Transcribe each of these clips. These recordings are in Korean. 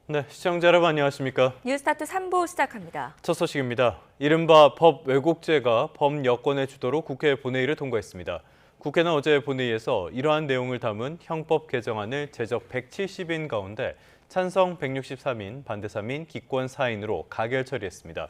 네, 시청자 여러분 안녕하십니까? 뉴스타트 3부 시작합니다. 첫 소식입니다. 이른바 법 왜곡죄가 법 여권의 주도로 국회 본회의를 통과했습니다. 국회는 어제 본회의에서 이러한 내용을 담은 형법 개정안을 제적 170인 가운데 찬성 163인, 반대 3인, 기권 4인으로 가결 처리했습니다.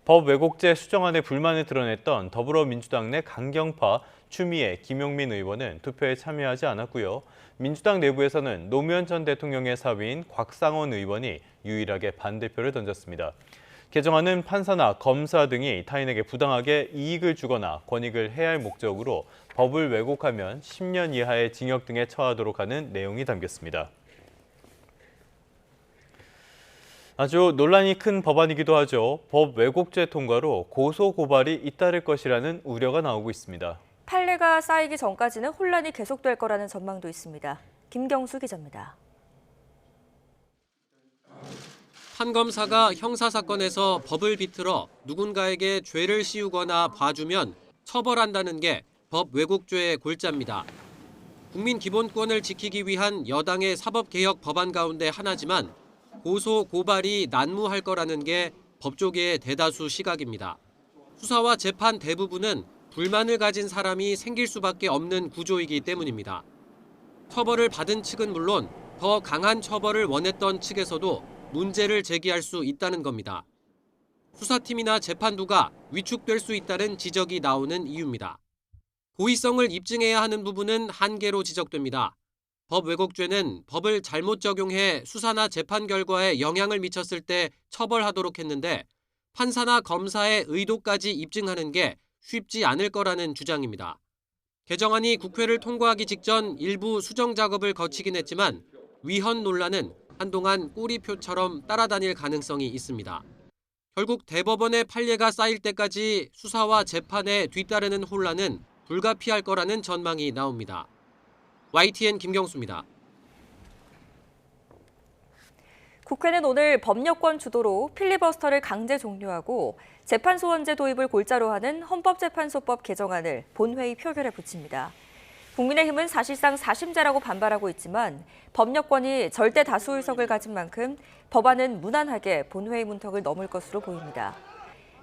법 왜곡죄 수정안에 불만을 드러냈던 더불어민주당 내 강경파 추미애, 김용민 의원은 투표에 참여하지 않았고요. 민주당 내부에서는 노무현 전 대통령의 사위인 곽상원 의원이 유일하게 반대표를 던졌습니다. 개정안은 판사나 검사 등이 타인에게 부당하게 이익을 주거나 권익을 해할 목적으로 법을 왜곡하면 10년 이하의 징역 등에 처하도록 하는 내용이 담겼습니다. 아주 논란이 큰 법안이기도 하죠. 법 왜곡죄 통과로 고소 고발이 잇따를 것이라는 우려가 나오고 있습니다. 판례가 쌓이기 전까지는 혼란이 계속될 거라는 전망도 있습니다. 김경수 기자입니다. 판검사가 형사사건에서 법을 비틀어 누군가에게 죄를 씌우거나 봐주면 처벌한다는 게 법 왜곡죄의 골자입니다. 국민 기본권을 지키기 위한 여당의 사법개혁 법안 가운데 하나지만 고소, 고발이 난무할 거라는 게 법조계의 대다수 시각입니다. 수사와 재판 대부분은 불만을 가진 사람이 생길 수밖에 없는 구조이기 때문입니다. 처벌을 받은 측은 물론 더 강한 처벌을 원했던 측에서도 문제를 제기할 수 있다는 겁니다. 수사팀이나 재판부가 위축될 수 있다는 지적이 나오는 이유입니다. 고의성을 입증해야 하는 부분은 한계로 지적됩니다. 법 왜곡죄는 법을 잘못 적용해 수사나 재판 결과에 영향을 미쳤을 때 처벌하도록 했는데 판사나 검사의 의도까지 입증하는 게 쉽지 않을 거라는 주장입니다. 개정안이 국회를 통과하기 직전 일부 수정 작업을 거치긴 했지만 위헌 논란은 한동안 꼬리표처럼 따라다닐 가능성이 있습니다. 결국 대법원의 판례가 쌓일 때까지 수사와 재판에 뒤따르는 혼란은 불가피할 거라는 전망이 나옵니다. YTN 김경수입니다. 국회는 오늘 법여권 주도로 필리버스터를 강제 종료하고 재판소원제 도입을 골자로 하는 헌법재판소법 개정안을 본회의 표결에 붙입니다. 국민의힘은 사실상 사심제라고 반발하고 있지만 법여권이 절대 다수 의석을 가진 만큼 법안은 무난하게 본회의 문턱을 넘을 것으로 보입니다.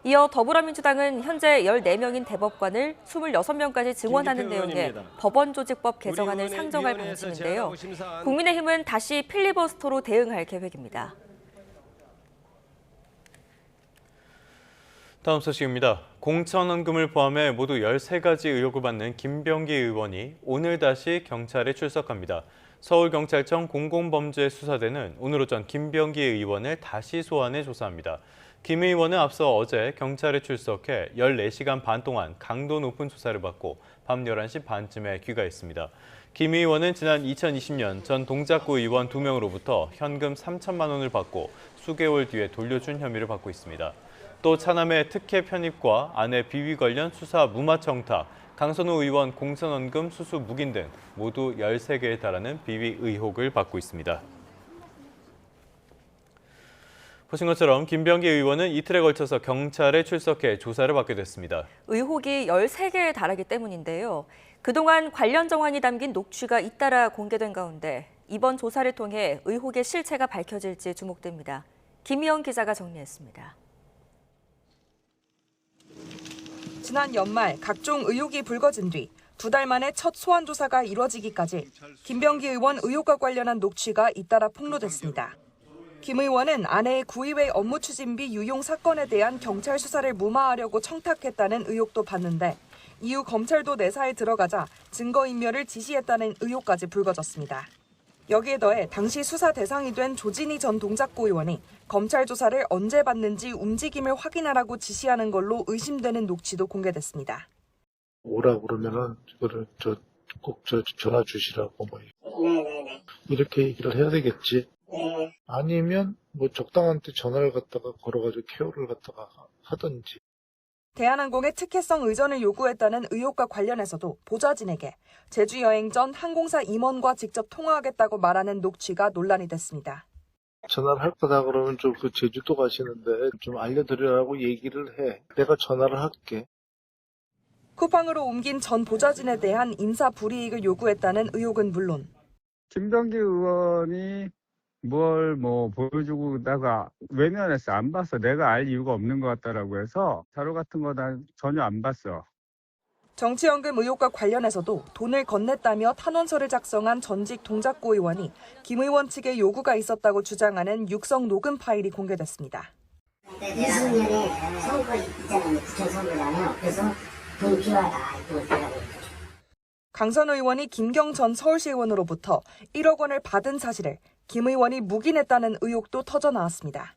이어 더불어민주당은 현재 14명인 대법관을 26명까지 증원하는 내용의 법원조직법 개정안을 상정할 방침인데요. 국민의힘은 다시 필리버스터로 대응할 계획입니다. 다음 소식입니다. 공천원금을 포함해 모두 13가지 의혹을 받는 김병기 의원이 오늘 다시 경찰에 출석합니다. 서울경찰청 공공범죄수사대는 오늘 오전 김병기 의원을 다시 소환해 조사합니다. 김 의원은 앞서 어제 경찰에 출석해 14시간 반 동안 강도 높은 조사를 받고 밤 11시 반쯤에 귀가했습니다. 김 의원은 지난 2020년 전 동작구 의원 2명으로부터 현금 3천만 원을 받고 수개월 뒤에 돌려준 혐의를 받고 있습니다. 또 차남의 특혜 편입과 아내 비위 관련 수사 무마 청탁, 강선우 의원 공천원금 수수 묵인 등 모두 13개에 달하는 비위 의혹을 받고 있습니다. 보신 것처럼 김병기 의원은 이틀에 걸쳐서 경찰에 출석해 조사를 받게 됐습니다. 의혹이 13개에 달하기 때문인데요. 그동안 관련 정황이 담긴 녹취가 잇따라 공개된 가운데 이번 조사를 통해 의혹의 실체가 밝혀질지 주목됩니다. 김희영 기자가 정리했습니다. 지난 연말 각종 의혹이 불거진 뒤 2달 만에 첫 소환 조사가 이뤄지기까지 김병기 의원 의혹과 관련한 녹취가 잇따라 폭로됐습니다. 김 의원은 아내의 구의회 업무 추진비 유용 사건에 대한 경찰 수사를 무마하려고 청탁했다는 의혹도 받는데 이후 검찰도 내사에 들어가자 증거인멸을 지시했다는 의혹까지 불거졌습니다. 여기에 더해 당시 수사 대상이 된 조진희 전 동작구 의원이 검찰 조사를 언제 받는지 움직임을 확인하라고 지시하는 걸로 의심되는 녹취도 공개됐습니다. 오라고 그러면은 이거를 꼭 전화 주시라고 뭐 이렇게 얘기를 해야 되겠지. 아니면 뭐 적당한 때 전화를 갖다가 걸어가지고 케어를 갖다가 하든지. 대한항공의 특혜성 의전을 요구했다는 의혹과 관련해서도 보좌진에게 제주 여행 전 항공사 임원과 직접 통화하겠다고 말하는 녹취가 논란이 됐습니다. 전화를 할 거다 그러면 좀 그 제주도 가시는데 좀 알려드리라고 얘기를 해. 내가 전화를 할게. 쿠팡으로 옮긴 전 보좌진에 대한 인사 불이익을 요구했다는 의혹은 물론 김병기 의원이 뭘 보여주고 외면했어. 안 봤어. 내가 알 이유가 없는 것 같다라고 해서 자료 같은 거 난 전혀 안 봤어. 정치연금 의혹과 관련해서도 돈을 건넸다며 탄원서를 작성한 전직 동작구 의원이 김 의원 측에 요구가 있었다고 주장하는 육성 녹음 파일이 공개됐습니다. 20년에 선거 있잖아요. 부천 선거잖아요. 그래서 돈이 필요하다. 이걸 달라고 했죠. 강선 의원이 김경 전 서울시 의원으로부터 1억 원을 받은 사실을 김 의원이 묵인했다는 의혹도 터져 나왔습니다.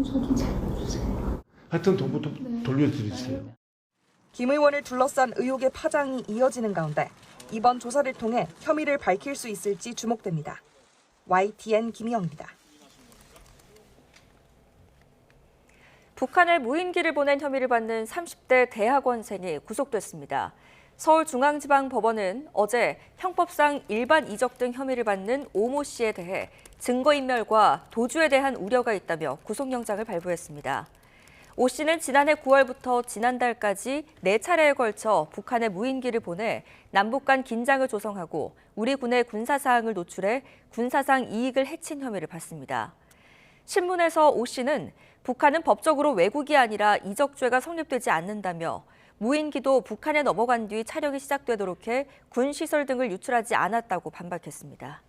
저도 잘 모르세요. 하여튼 돈부터 돌려드리세요. 김 의원을 둘러싼 의혹의 파장이 이어지는 가운데 이번 조사를 통해 혐의를 밝힐 수 있을지 주목됩니다. YTN 김희영입니다. 북한에 무인기를 보낸 혐의를 받는 30대 대학원생이 구속됐습니다. 서울중앙지방법원은 어제 형법상 일반 이적 등 혐의를 받는 오모 씨에 대해 증거인멸과 도주에 대한 우려가 있다며 구속영장을 발부했습니다. 오 씨는 지난해 9월부터 지난달까지 4차례에 걸쳐 북한에 무인기를 보내 남북 간 긴장을 조성하고 우리 군의 군사사항을 노출해 군사상 이익을 해친 혐의를 받습니다. 신문에서 오 씨는 북한은 법적으로 왜곡이 아니라 이적죄가 성립되지 않는다며 무인기도 북한에 넘어간 뒤 촬영이 시작되도록 해 군 시설 등을 유출하지 않았다고 반박했습니다.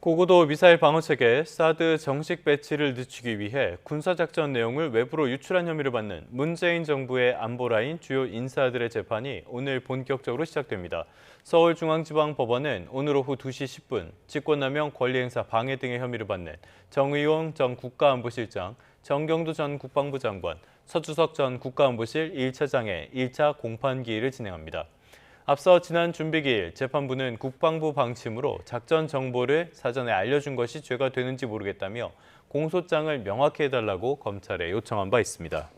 고고도 미사일 방어체계 사드 정식 배치를 늦추기 위해 군사작전 내용을 외부로 유출한 혐의를 받는 문재인 정부의 안보라인 주요 인사들의 재판이 오늘 본격적으로 시작됩니다. 서울중앙지방법원은 오늘 오후 2시 10분 직권남용 권리행사 방해 등의 혐의를 받는 정의용 전 국가안보실장, 정경두 전 국방부 장관, 서주석 전 국가안보실 1차장의 1차 공판기일을 진행합니다. 앞서 지난 준비기일 재판부는 국방부 방침으로 작전 정보를 사전에 알려준 것이 죄가 되는지 모르겠다며 공소장을 명확히 해달라고 검찰에 요청한 바 있습니다.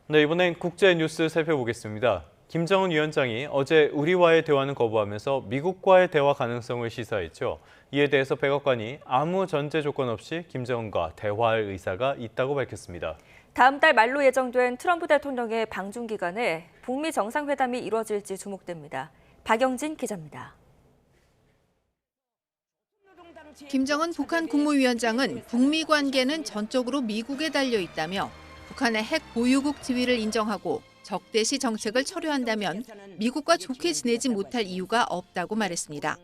네, 이번엔 국제 뉴스 살펴보겠습니다. 김정은 위원장이 어제 우리와의 대화는 거부하면서 미국과의 대화 가능성을 시사했죠. 이에 대해서 백악관이 아무 전제 조건 없이 김정은과 대화할 의사가 있다고 밝혔습니다. 다음 달 말로 예정된 트럼프 대통령의 방중 기간에 북미 정상회담이 이뤄질지 주목됩니다. 박영진 기자입니다. 김정은 북한 국무위원장은 북미 관계는 전적으로 미국에 달려 있다며 북한의 핵 보유국 지위를 인정하고 적대시 정책을 철회한다면 미국과 좋게 지내지 못할 이유가 없다고 말했습니다.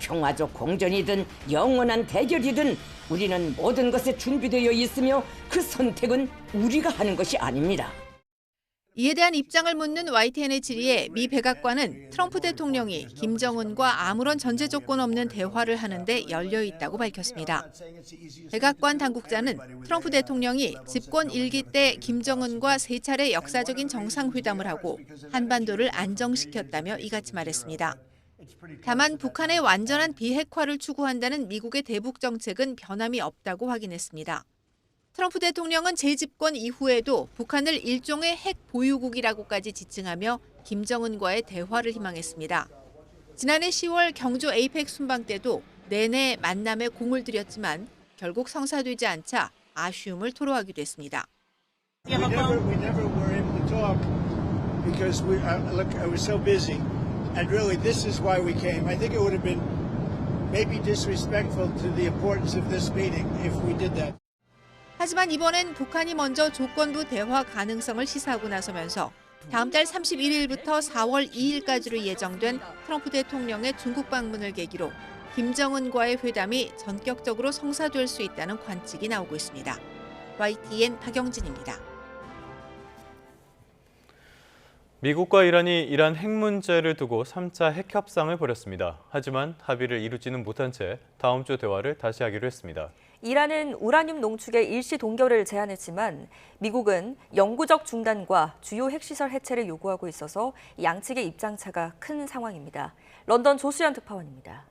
평화적 공존이든 영원한 대결이든 우리는 모든 것에 준비되어 있으며 그 선택은 우리가 하는 것이 아닙니다. 이에 대한 입장을 묻는 YTN의 질의에 미 백악관은 트럼프 대통령이 김정은과 아무런 전제 조건 없는 대화를 하는데 열려 있다고 밝혔습니다. 백악관 당국자는 트럼프 대통령이 집권 1기 때 김정은과 3차례 역사적인 정상회담을 하고 한반도를 안정시켰다며 이같이 말했습니다. 다만 북한의 완전한 비핵화를 추구한다는 미국의 대북 정책은 변함이 없다고 확인했습니다. 트럼프 대통령은 재집권 이후에도 북한을 일종의 핵 보유국이라고까지 지칭하며 김정은과의 대화를 희망했습니다. 지난해 10월 경주 에이펙 순방 때도 내내 만남에 공을 들였지만 결국 성사되지 않자 아쉬움을 토로하기도 했습니다. We never were able to talk because I was so busy. And really, this is why we came. I think it would have been maybe disrespectful to the importance of this meeting if we did that. 하지만 이번엔 북한이 먼저 조건부 대화 가능성을 시사하고 나서면서 다음 달 31일부터 4월 2일까지로 예정된 트럼프 대통령의 중국 방문을 계기로 김정은과의 회담이 전격적으로 성사될 수 있다는 관측이 나오고 있습니다. YTN 박영진입니다. 미국과 이란이 이란 핵 문제를 두고 3차 핵 협상을 벌였습니다. 하지만 합의를 이루지는 못한 채 다음 주 대화를 다시 하기로 했습니다. 이란은 우라늄 농축의 일시 동결을 제안했지만 미국은 영구적 중단과 주요 핵시설 해체를 요구하고 있어서 양측의 입장차가 큰 상황입니다. 런던 조수연 특파원입니다.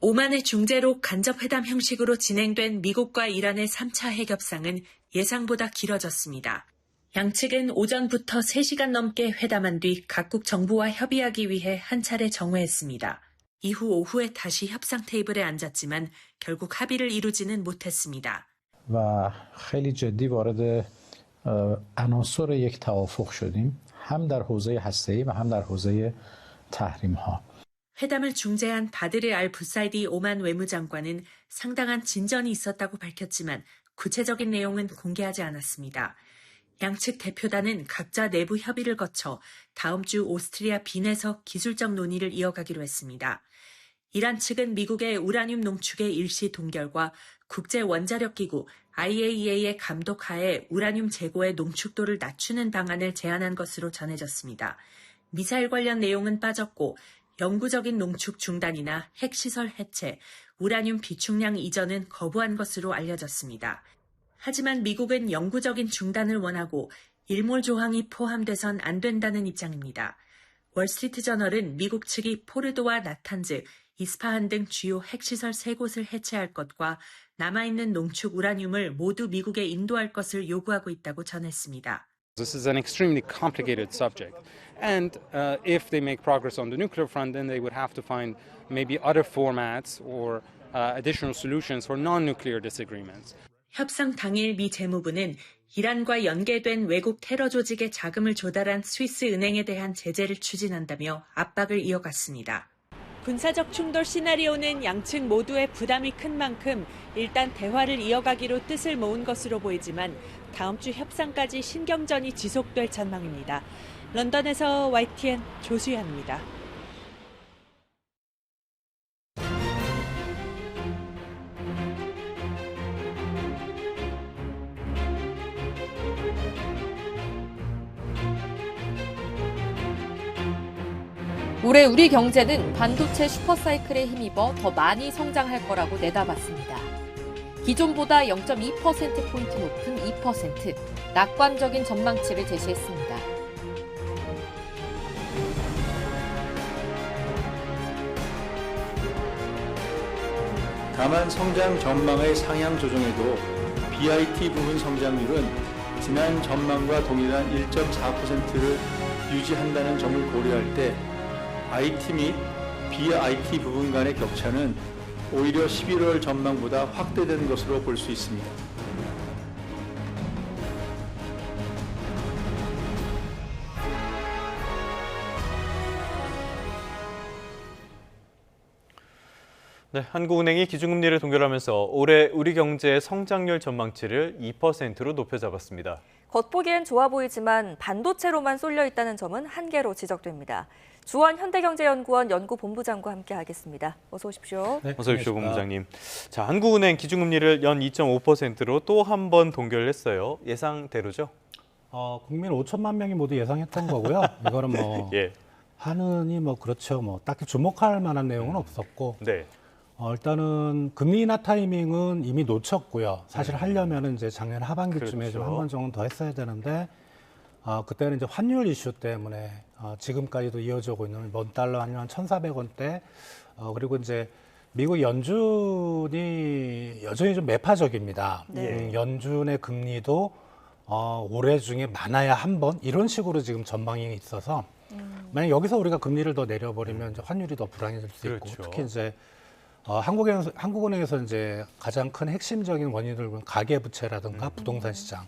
오만의 중재로 간접회담 형식으로 진행된 미국과 이란의 3차 핵협상은 예상보다 길어졌습니다. 양측은 오전부터 3시간 넘게 회담한 뒤 각국 정부와 협의하기 위해 한 차례 정회했습니다. 이후 오후에 다시 협상 테이블에 앉았지만 결국 합의를 이루지는 못했습니다. و خیلی جدی وارد عناصر یک توافق شدیم هم در حوزه هسته‌ای و هم در حوزه تحریم‌ها. 회담을 중재한 바드르 알 부사이디 오만 외무장관은 상당한 진전이 있었다고 밝혔지만 구체적인 내용은 공개하지 않았습니다. 양측 대표단은 각자 내부 협의를 거쳐 다음 주 오스트리아 빈에서 기술적 논의를 이어가기로 했습니다. 이란 측은 미국의 우라늄 농축의 일시 동결과 국제원자력기구 IAEA의 감독하에 우라늄 재고의 농축도를 낮추는 방안을 제안한 것으로 전해졌습니다. 미사일 관련 내용은 빠졌고 영구적인 농축 중단이나 핵시설 해체, 우라늄 비축량 이전은 거부한 것으로 알려졌습니다. 하지만 미국은 영구적인 중단을 원하고 일몰 조항이 포함돼선 안 된다는 입장입니다. 월스트리트 저널은 미국 측이 포르도와 나탄즈, 이스파한 등 주요 핵시설 3곳을 해체할 것과 남아있는 농축 우라늄을 모두 미국에 인도할 것을 요구하고 있다고 전했습니다. This is an extremely complicated subject. And if they make progress on the nuclear front, then they would have to find maybe other formats or additional solutions for non-nuclear disagreements. 협상 당일 미 재무부는 이란과 연계된 외국 테러 조직에 자금을 조달한 스위스 은행에 대한 제재를 추진한다며 압박을 이어갔습니다. 군사적 충돌 시나리오는 양측 모두의 부담이 큰 만큼 일단 대화를 이어가기로 뜻을 모은 것으로 보이지만 다음 주 협상까지 신경전이 지속될 전망입니다. 런던에서 YTN 조수연입니다. 올해 우리 경제는 반도체 슈퍼사이클에 힘입어 더 많이 성장할 거라고 내다봤습니다. 기존보다 0.2%포인트 높은 2%, 낙관적인 전망치를 제시했습니다. 다만 성장 전망의 상향 조정에도 BIT 부분 성장률은 지난 전망과 동일한 1.4%를 유지한다는 점을 고려할 때 IT 및 BIT 부분 간의 격차는 오히려 11월 전망보다 확대된 것으로 볼 수 있습니다. 네, 한국은행이 기준금리를 동결하면서 올해 우리 경제의 성장률 전망치를 2%로 높여 잡았습니다. 겉보기엔 좋아 보이지만 반도체로만 쏠려 있다는 점은 한계로 지적됩니다. 주원 현대경제연구원 연구본부장과 함께하겠습니다. 어서 오십시오. 네, 어서 오십시오, 본부장님. 자, 한국은행 기준금리를 연 2.5%로 또 한 번 동결했어요. 예상대로죠? 국민 5천만 명이 모두 예상했던 거고요. 이거는 뭐 예. 하느니 뭐 그렇죠. 뭐 딱히 주목할 만한 내용은 없었고. 네. 일단은 금리 인하 타이밍은 이미 놓쳤고요. 사실 하려면은 이제 작년 하반기쯤에 그렇죠. 좀 한 번 정도 더 했어야 되는데 그때는 이제 환율 이슈 때문에 지금까지도 이어지고 있는 원 달러 환율 한 1,400원대 그리고 이제 미국 연준이 여전히 좀 매파적입니다. 네. 연준의 금리도 올해 중에 많아야 한 번 이런 식으로 지금 전망이 있어서 만약 여기서 우리가 금리를 더 내려버리면 이제 환율이 더 불안해질 수 있고 그렇죠. 특히 이제 한국은행에서 이제 가장 큰 핵심적인 원인들은 가계부채라든가 부동산 시장.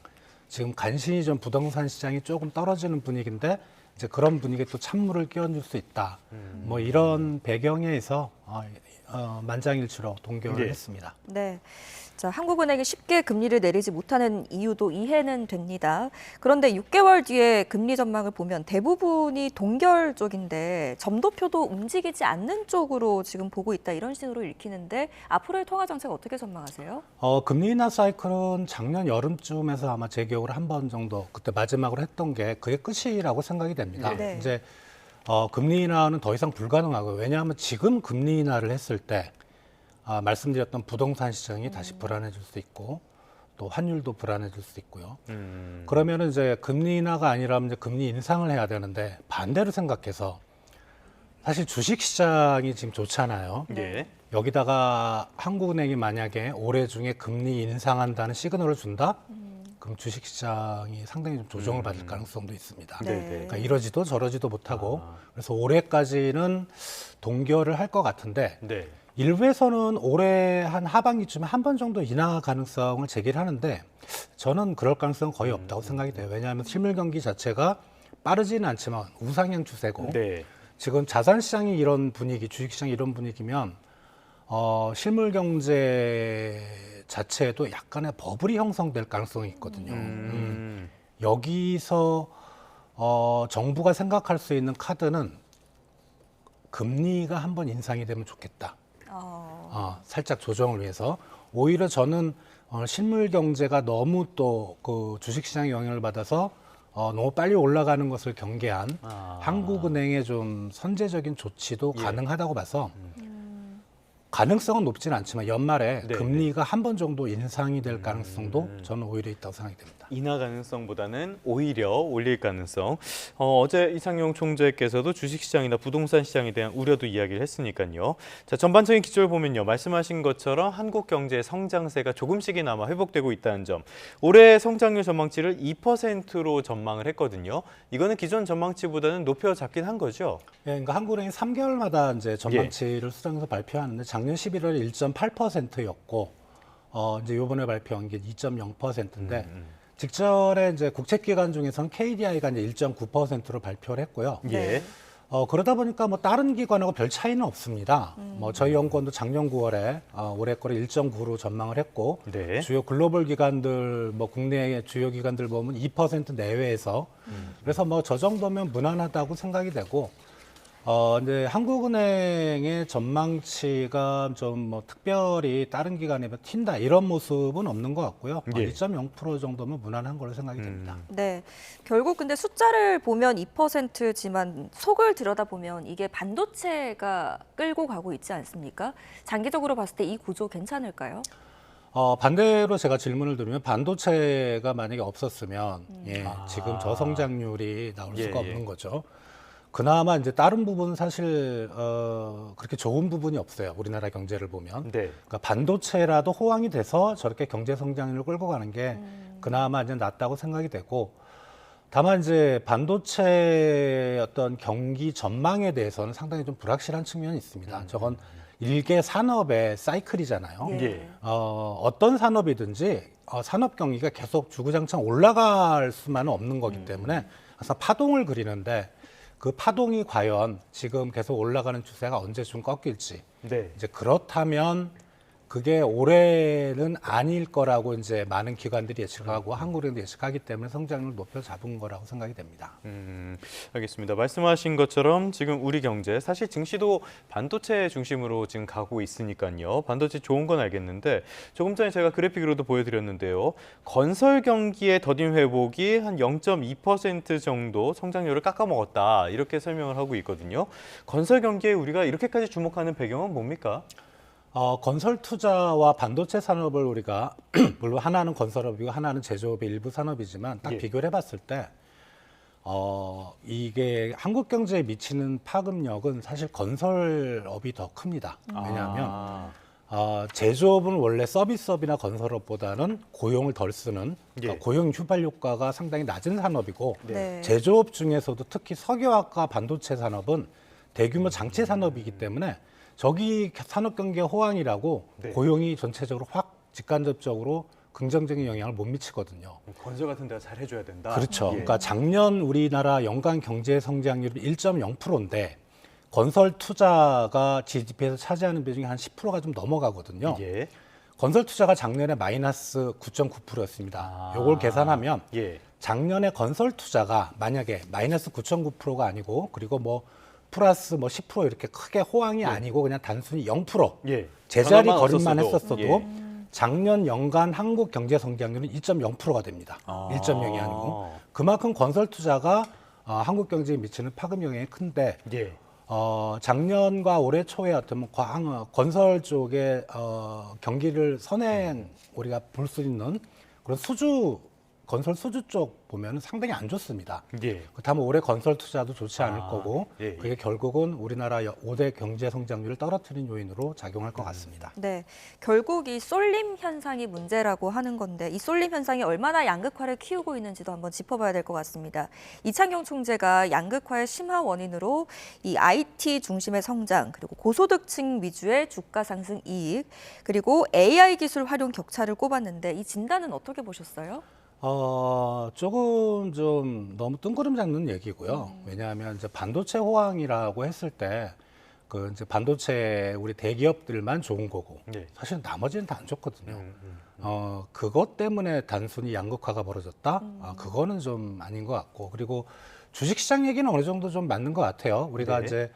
지금 간신히 좀 부동산 시장이 조금 떨어지는 분위기인데 이제 그런 분위기에 또 찬물을 끼얹을 수 있다. 뭐 이런 배경에서 만장일치로 동결을 네. 했습니다. 네. 자, 한국은행이 쉽게 금리를 내리지 못하는 이유도 이해는 됩니다. 그런데 6개월 뒤에 금리 전망을 보면 대부분이 동결 쪽인데 점도표도 움직이지 않는 쪽으로 지금 보고 있다 이런 식으로 읽히는데 앞으로의 통화 정책 어떻게 전망하세요? 금리 인하 사이클은 작년 여름쯤에서 아마 제 기억으로 한 번 정도 그때 마지막으로 했던 게 그게 끝이라고 생각이 됩니다. 네. 이제 금리 인하는 더 이상 불가능하고요. 왜냐하면 지금 금리 인하를 했을 때 말씀드렸던 부동산 시장이 다시 불안해질 수 있고 또 환율도 불안해질 수 있고요. 그러면은 이제 금리 인하가 아니라면 이제 금리 인상을 해야 되는데 반대로 생각해서 사실 주식 시장이 지금 좋잖아요. 네. 여기다가 한국은행이 만약에 올해 중에 금리 인상한다는 시그널을 준다? 그럼 주식 시장이 상당히 좀 조정을 받을 가능성도 있습니다. 네. 그러니까 이러지도 저러지도 못하고 그래서 올해까지는 동결을 할 것 같은데 네. 일부에서는 올해 한 하반기쯤에 한 번 정도 인하 가능성을 제기를 하는데 저는 그럴 가능성은 거의 없다고 생각이 돼요. 왜냐하면 실물 경기 자체가 빠르지는 않지만 우상향 추세고 네. 지금 자산 시장이 이런 분위기, 주식 시장이 이런 분위기면 실물 경제 자체에도 약간의 버블이 형성될 가능성이 있거든요. 여기서 정부가 생각할 수 있는 카드는 금리가 한번 인상이 되면 좋겠다. 살짝 조정을 위해서. 오히려 저는 실물 경제가 너무 또 그 주식시장에 영향을 받아서 너무 빨리 올라가는 것을 경계한 한국은행의 좀 선제적인 조치도 가능하다고 봐서 가능성은 높지는 않지만 연말에 금리가 한 번 정도 인상이 될 가능성도 저는 오히려 있다고 생각이 됩니다. 인하 가능성보다는 오히려 올릴 가능성. 어제 이상용 총재께서도 주식시장이나 부동산 시장에 대한 우려도 이야기를 했으니까요. 자, 전반적인 기조를 보면요. 말씀하신 것처럼 한국 경제의 성장세가 조금씩이나마 회복되고 있다는 점. 올해 성장률 전망치를 2%로 전망을 했거든요. 이거는 기존 전망치보다는 높여 잡긴 한 거죠. 예, 그러니까 한국은행이 3개월마다 이제 전망치를 수정해서 발표하는데 작년 11월에 1.8%였고 이제 이번에 발표한 게 2.0%인데 직전에 이제 국책기관 중에서는 KDI가 이제 1.9%로 발표를 했고요. 예. 그러다 보니까 뭐 다른 기관하고 별 차이는 없습니다. 뭐 저희 연구원도 작년 9월에 올해 거를 1.9로 전망을 했고 네. 주요 글로벌 기관들 뭐 국내의 주요 기관들 보면 2% 내외에서 그래서 뭐 저 정도면 무난하다고 생각이 되고 근데 한국은행의 전망치가 좀 뭐 특별히 다른 기관에 튄다 이런 모습은 없는 것 같고요. 2.0% 정도면 무난한 걸로 생각이 됩니다. 네, 결국 근데 숫자를 보면 2%지만 속을 들여다보면 이게 반도체가 끌고 가고 있지 않습니까? 장기적으로 봤을 때 이 구조 괜찮을까요? 반대로 제가 질문을 드리면 반도체가 만약에 없었으면 지금 저성장률이 나올 수가 없는 거죠. 그나마 이제 다른 부분은 사실 그렇게 좋은 부분이 없어요. 우리나라 경제를 보면. 그러니까 반도체라도 호황이 돼서 저렇게 경제 성장률을 끌고 가는 게 그나마 이제 낫다고 생각이 되고 다만 이제 반도체 어떤 경기 전망에 대해서는 상당히 좀 불확실한 측면이 있습니다. 저건 일개 산업의 사이클이잖아요. 어떤 산업이든지 산업 경기가 계속 주구장창 올라갈 수만은 없는 거기 때문에 그래서 파동을 그리는데 그 파동이 과연 지금 계속 올라가는 추세가 언제쯤 꺾일지. 이제 그렇다면 그게 올해는 아닐 거라고 이제 많은 기관들이 예측하고 한국은행도 예측하기 때문에 성장률을 높여 잡은 거라고 생각이 됩니다. 알겠습니다. 말씀하신 것처럼 지금 우리 경제 사실 증시도 반도체 중심으로 지금 가고 있으니까요. 반도체 좋은 건 알겠는데 조금 전에 제가 그래픽으로도 보여드렸는데요. 건설 경기의 더딘 회복이 한 0.2% 정도 성장률을 깎아먹었다 이렇게 설명을 하고 있거든요. 건설 경기에 우리가 이렇게까지 주목하는 배경은 뭡니까? 건설 투자와 반도체 산업을 우리가 물론 하나는 건설업이고 하나는 제조업의 일부 산업이지만 딱 비교를 해봤을 때 이게 한국 경제에 미치는 파급력은 사실 건설업이 더 큽니다. 왜냐하면 제조업은 원래 서비스업이나 건설업보다는 고용을 덜 쓰는 그러니까 고용 휴발 효과가 상당히 낮은 산업이고 제조업 중에서도 특히 석유화학과 반도체 산업은 대규모 장치 산업이기 때문에 저기 산업 경기의 호황이라고 고용이 전체적으로 확 직간접적으로 긍정적인 영향을 못 미치거든요. 건설 같은 데가 잘 해줘야 된다. 그렇죠. 그러니까 작년 우리나라 연간 경제 성장률이 1.0%인데 건설 투자가 GDP에서 차지하는 비중이 한 10%가 좀 넘어가거든요. 건설 투자가 작년에 마이너스 9.9%였습니다. 요걸 계산하면 작년에 건설 투자가 만약에 마이너스 9.9%가 아니고 그리고 뭐 플러스 뭐 10% 이렇게 크게 호황이 아니고 그냥 단순히 0% 제자리 걸음만 했었어도 작년 연간 한국 경제 성장률은 2.0%가 됩니다. 1.0이 아니고 그만큼 건설 투자가 한국 경제에 미치는 파급 영향이 큰데 작년과 올해 초에 어떤 건설 쪽의 경기를 선행 우리가 볼 수 있는 그런 수주 건설 수주 쪽 보면 상당히 안 좋습니다. 예. 다만 올해 건설 투자도 좋지 않을 아, 거고 예. 그게 결국은 우리나라 5대 경제 성장률을 떨어뜨린 요인으로 작용할 것 같습니다. 네, 결국 이 쏠림 현상이 문제라고 하는 건데 이 쏠림 현상이 얼마나 양극화를 키우고 있는지도 한번 짚어봐야 될 것 같습니다. 이창용 총재가 양극화의 심화 원인으로 이 IT 중심의 성장, 그리고 고소득층 위주의 주가 상승 이익, 그리고 AI 기술 활용 격차를 꼽았는데 이 진단은 어떻게 보셨어요? 조금 좀 너무 뜬구름 잡는 얘기고요. 왜냐하면 이제 반도체 호황이라고 했을 때 그 이제 반도체 우리 대기업들만 좋은 거고 네. 사실 나머지는 다 안 좋거든요. 그것 때문에 단순히 양극화가 벌어졌다? 그거는 좀 아닌 것 같고 그리고 주식시장 얘기는 어느 정도 좀 맞는 것 같아요. 우리가 네. 이제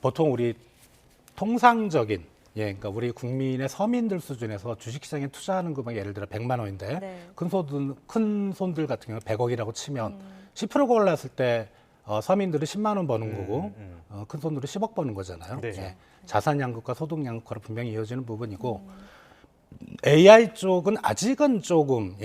보통 우리 통상적인 그러니까 우리 국민의 서민들 수준에서 주식시장에 투자하는 금액이 예를 들어 100만 원인데 네. 큰 손들 같은 경우 100억이라고 치면 10%가 올랐을 때 서민들은 10만 원 버는 거고 큰 손들은 10억 버는 거잖아요. 네. 예. 자산 양극화, 소득 양극화로 분명히 이어지는 부분이고 AI 쪽은 아직은 조금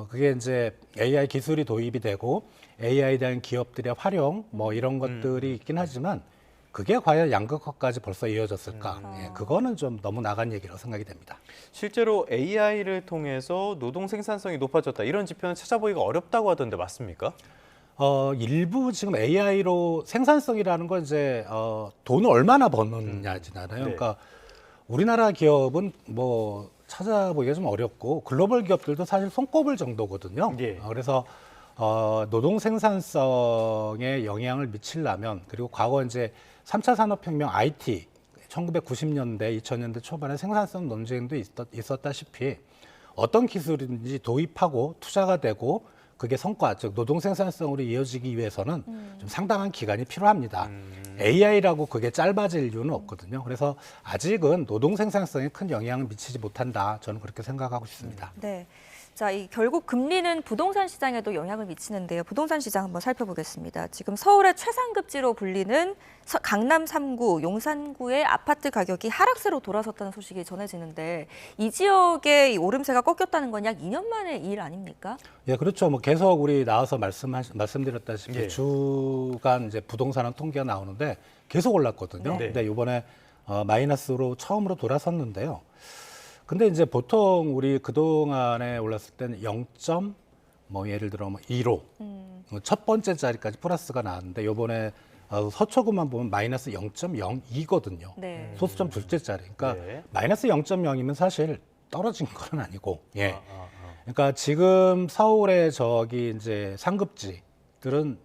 그게 이제 AI 기술이 도입이 되고 AI에 대한 기업들의 활용 뭐 이런 것들이 있긴 하지만 그게 과연 양극화까지 벌써 이어졌을까? 그거는 좀 너무 나간 얘기라고 생각이 됩니다. 실제로 AI를 통해서 노동 생산성이 높아졌다 이런 지표는 찾아보기가 어렵다고 하던데 맞습니까? 일부 지금 AI로 생산성이라는 건 이제 돈을 얼마나 버느냐잖아요. 그러니까 우리나라 기업은 뭐 찾아보기가 좀 어렵고 글로벌 기업들도 사실 손꼽을 정도거든요. 예. 그래서 노동 생산성에 영향을 미치려면 그리고 과거 이제 3차 산업혁명 IT 1990년대, 2000년대 초반에 생산성 논쟁도 있었다시피 어떤 기술인지 도입하고 투자가 되고 그게 성과, 즉 노동 생산성으로 이어지기 위해서는 좀 상당한 기간이 필요합니다. AI라고 그게 짧아질 이유는 없거든요. 그래서 아직은 노동 생산성에 큰 영향을 미치지 못한다. 저는 그렇게 생각하고 있습니다. 네. 자, 이 결국 금리는 부동산 시장에도 영향을 미치는데요. 부동산 시장 한번 살펴보겠습니다. 지금 서울의 최상급지로 불리는 강남 3구, 용산구의 아파트 가격이 하락세로 돌아섰다는 소식이 전해지는데 이 지역의 이 오름세가 꺾였다는 건 약 2년 만의 일 아닙니까? 예, 그렇죠. 뭐 계속 우리 나와서 말씀드렸다시피 예. 주간 이제 부동산은 통계가 나오는데 계속 올랐거든요. 네. 근데 이번에 마이너스로 처음으로 돌아섰는데요. 근데 이제 보통 우리 그동안에 올랐을 때는 0. 뭐 예를 들어 뭐 1호 첫 번째 자리까지 플러스가 나왔는데 이번에 서초구만 보면 마이너스 0.02거든요. 네. 소수점 둘째 자리. 그러니까 네. 마이너스 0.0이면 사실 떨어진 건 아니고. 예. 그러니까 지금 서울의 저기 이제 상급지들은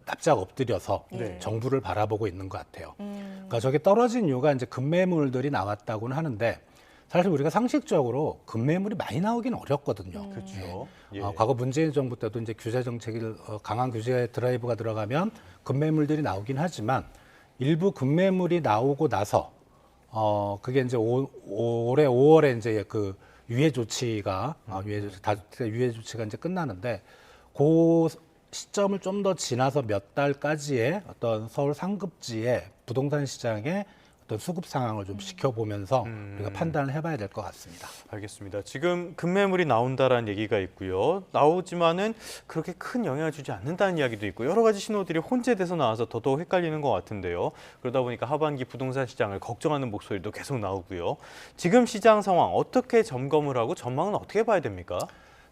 납작 엎드려서 네. 정부를 바라보고 있는 것 같아요. 그러니까 저게 떨어진 이유가 이제 급매물들이 나왔다고는 하는데 사실 우리가 상식적으로 급매물이 많이 나오긴 어렵거든요. 그렇죠. 예. 과거 문재인 정부 때도 이제 규제 정책을 강한 규제 드라이브가 들어가면 급매물들이 나오긴 하지만 일부 급매물이 나오고 나서 그게 이제 올해 5월에 이제 그 유예 조치가 유예 조치가 이제 끝나는데 그 시점을 좀 더 지나서 몇 달까지의 어떤 서울 상급지의 부동산 시장의 어떤 수급 상황을 좀 지켜보면서 우리가 판단을 해봐야 될 것 같습니다. 알겠습니다. 지금 급매물이 나온다라는 얘기가 있고요. 나오지만은 그렇게 큰 영향을 주지 않는다는 이야기도 있고 여러 가지 신호들이 혼재돼서 나와서 더더욱 헷갈리는 것 같은데요. 그러다 보니까 하반기 부동산 시장을 걱정하는 목소리도 계속 나오고요. 지금 시장 상황 어떻게 점검을 하고 전망은 어떻게 봐야 됩니까?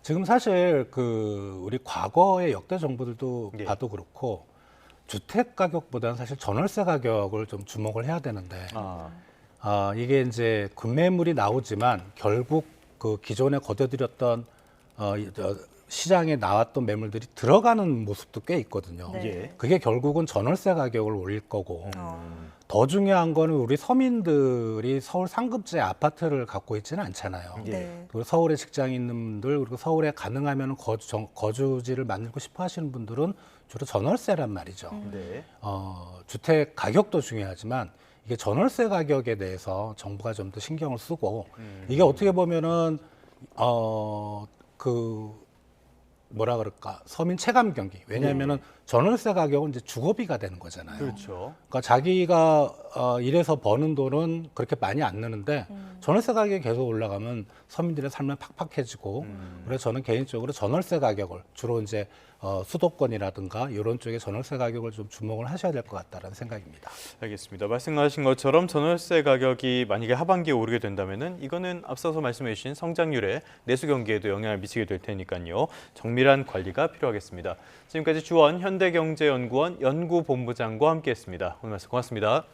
지금 사실 그 우리 과거의 역대 정부들도 예. 봐도 그렇고 주택 가격보다는 사실 전월세 가격을 좀 주목을 해야 되는데 이게 이제 급매물이 나오지만 결국 그 기존에 거둬들였던 시장에 나왔던 매물들이 들어가는 모습도 꽤 있거든요. 네. 그게 결국은 전월세 가격을 올릴 거고 더 중요한 거는 우리 서민들이 서울 상급지의 아파트를 갖고 있지는 않잖아요. 네. 그리고 서울에 직장이 있는 분들 그리고 서울에 가능하면 거주지를 만들고 싶어 하시는 분들은 주로 전월세란 말이죠. 네. 주택 가격도 중요하지만 이게 전월세 가격에 대해서 정부가 좀 더 신경을 쓰고 이게 어떻게 보면은 그 뭐라 그럴까 서민 체감 경기 왜냐하면은 전월세 가격은 이제 주거비가 되는 거잖아요. 그렇죠. 그러니까 자기가 일해서 버는 돈은 그렇게 많이 안 느는데 전월세 가격이 계속 올라가면 서민들의 삶은 팍팍해지고 그래서 저는 개인적으로 전월세 가격을 주로 이제 수도권이라든가 이런 쪽에 전월세 가격을 좀 주목을 하셔야 될 것 같다는 생각입니다. 알겠습니다. 말씀하신 것처럼 전월세 가격이 만약에 하반기에 오르게 된다면은 이거는 앞서서 말씀해 주신 성장률에 내수 경기에도 영향을 미치게 될 테니까요. 정밀한 관리가 필요하겠습니다. 지금까지 주원 현대경제연구원 연구본부장과 함께했습니다. 오늘 말씀 고맙습니다.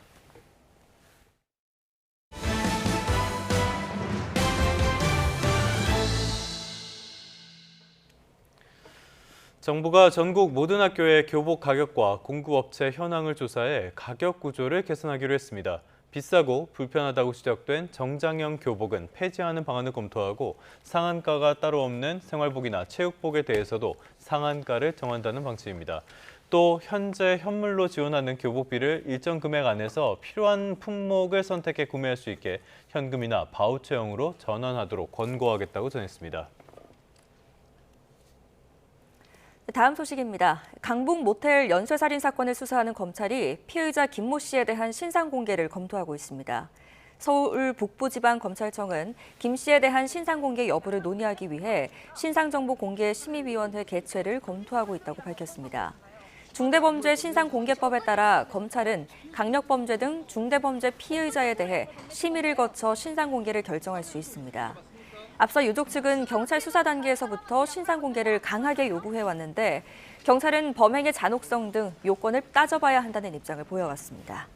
정부가 전국 모든 학교의 교복 가격과 공급업체 현황을 조사해 가격 구조를 개선하기로 했습니다. 비싸고 불편하다고 지적된 정장형 교복은 폐지하는 방안을 검토하고 상한가가 따로 없는 생활복이나 체육복에 대해서도 상한가를 정한다는 방침입니다. 또 현재 현물로 지원하는 교복비를 일정 금액 안에서 필요한 품목을 선택해 구매할 수 있게 현금이나 바우처형으로 전환하도록 권고하겠다고 전했습니다. 다음 소식입니다. 강북 모텔 연쇄살인 사건을 수사하는 검찰이 피의자 김모 씨에 대한 신상 공개를 검토하고 있습니다. 서울 북부지방검찰청은 김 씨에 대한 신상 공개 여부를 논의하기 위해 신상정보공개심의위원회 개최를 검토하고 있다고 밝혔습니다. 중대범죄 신상공개법에 따라 검찰은 강력범죄 등 중대범죄 피의자에 대해 심의를 거쳐 신상공개를 결정할 수 있습니다. 앞서 유족 측은 경찰 수사 단계에서부터 신상 공개를 강하게 요구해왔는데 경찰은 범행의 잔혹성 등 요건을 따져봐야 한다는 입장을 보여왔습니다.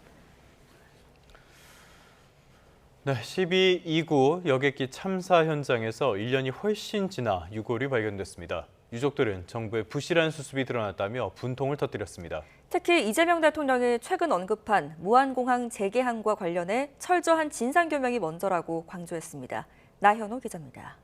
네, 12.29 여객기 참사 현장에서 1년이 훨씬 지나 유골이 발견됐습니다. 유족들은 정부의 부실한 수습이 드러났다며 분통을 터뜨렸습니다. 특히 이재명 대통령이 최근 언급한 무안공항 재개항과 관련해 철저한 진상규명이 먼저라고 강조했습니다. 나현호 기자입니다.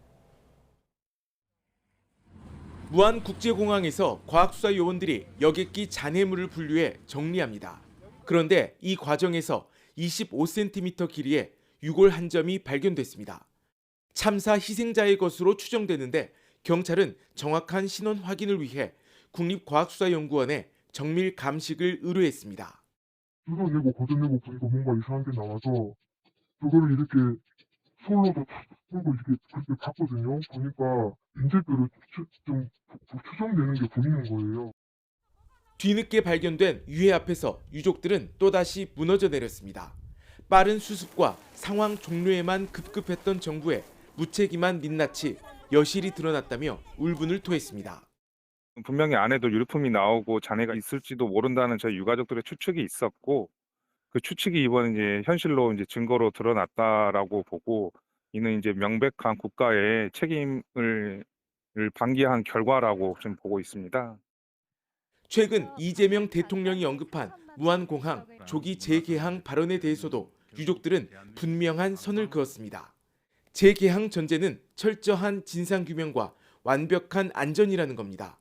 무안국제공항에서 과학수사 요원들이 여객기 잔해물을 분류해 정리합니다. 그런데 이 과정에서 25cm 길이의 유골 한 점이 발견됐습니다. 참사 희생자의 것으로 추정되는데 경찰은 정확한 신원 확인을 위해 국립과학수사연구원에 정밀 감식을 의뢰했습니다. 뜯어내고 걷어내고 보니까 뭔가 이상한 게 나와서 그거를 이렇게 솔로도 풀고 이렇게 그렇게 봤거든요. 보니까 인쇄뼈로 좀 추정되는 게 보이는 거예요. 뒤늦게 발견된 유해 앞에서 유족들은 또다시 무너져 내렸습니다. 빠른 수습과 상황 종료에만 급급했던 정부의 무책임한 민낯이 여실히 드러났다며 울분을 토했습니다. 분명히 안에도 유류품이 나오고 잔해가 있을지도 모른다는 저희 유가족들의 추측이 있었고 그 추측이 이번 이제 현실로 이제 증거로 드러났다라고 보고 이는 이제 명백한 국가의 책임을 방기한 결과라고 좀 보고 있습니다. 최근 이재명 대통령이 언급한 무안공항 조기 재개항 발언에 대해서도 유족들은 분명한 선을 그었습니다. 재개항 전제는 철저한 진상규명과 완벽한 안전이라는 겁니다.